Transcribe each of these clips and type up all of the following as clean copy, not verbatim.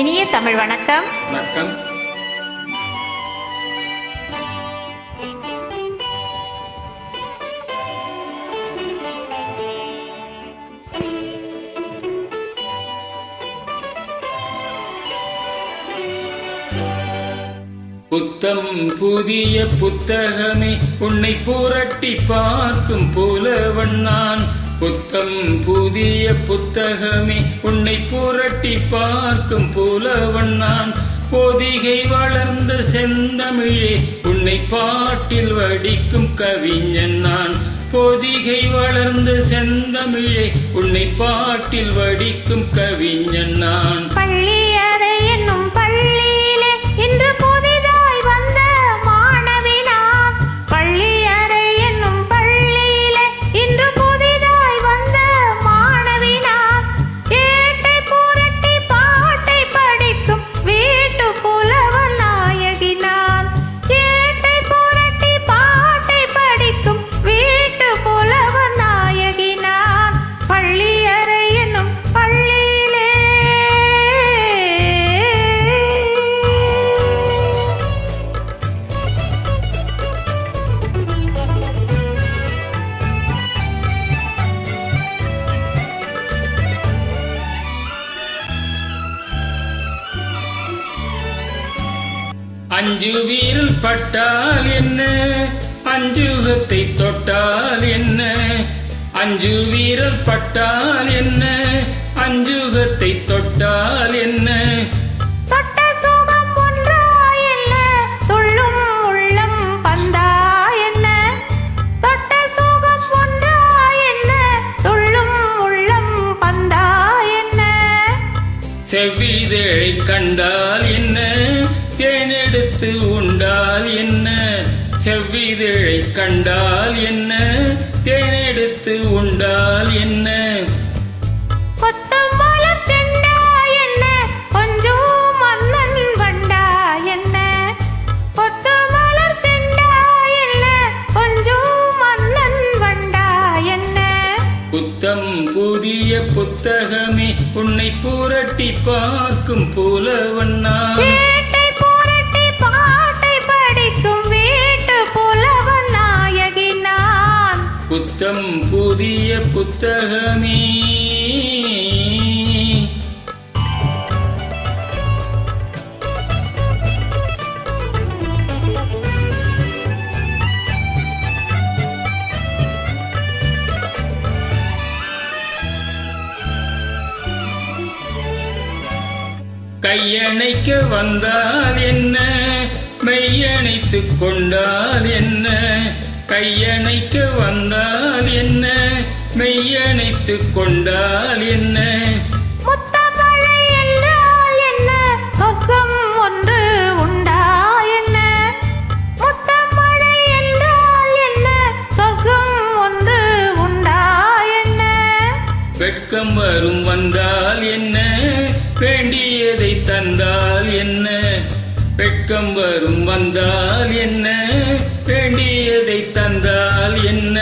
இனிய தமிழ் வணக்கம். வணக்கம். புத்தம் புதிய புத்தகமே உன்னை புரட்டி பார்க்கும் புலவன் நான். புத்தம் புதிய புத்தகமே உன்னை புரட்டி பார்க்கும் புலவன் நான். பொதிகை வளர்ந்த செந்தமிழே உன்னை பாட்டில் வடிக்கும் கவிஞன் நான். பொதிகை வளர்ந்த செந்தமிழே உன்னை பாட்டில் வடிக்கும் கவிஞன் நான். அஞ்சு வீரல் பட்டால் என்ன, அஞ்சுகத்தை தொட்டால் என்ன. அஞ்சு வீரல் பட்டால் என்ன, அஞ்சுகத்தை தொட்டால் என்ன. செவ்விதழை கண்டால் என்ன, தேனெடுத்து உண்டால் என்ன. செவ்விதழை கண்டால் என்ன, தேனெடுத்து உண்டால் என்ன. புத்தம் புதிய புத்தகமே உன்னை புரட்டி பார்க்கும் புலவன் நான். புத்தம் புதிய புத்தகமே. கையணைக்க வந்தால் என்ன, மெய்யணைத்து கொண்டால் என்ன. கையணைக்க வந்தால் என்ன, மெய்யணைத்து கொண்டால் என்ன. வெட்கம் வரும் வந்தால் என்ன, வேண்டியதை தந்தால் என்ன. வெட்கம் வரும் வந்தால் என்ன, வேண்டியதை தந்தால் என்ன.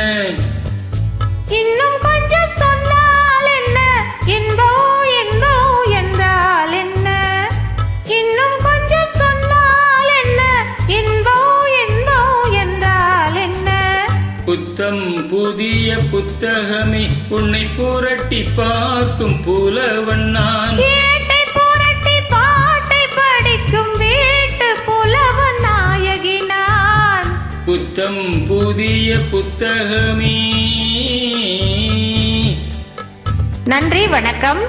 இன்னும் கொஞ்சம் சொன்னால் என்ன, என்போ என்போ என்றால் என்ன. இன்னும் கொஞ்சம் சொன்னால் என்ன, என்போ என்போ என்றால் என்ன. புத்தம் புதிய புத்தகமே உன்னை புரட்டி பார்க்கும் புலவன் நான். புத்தம் புதிய புத்தகமே. நன்றி, வணக்கம்.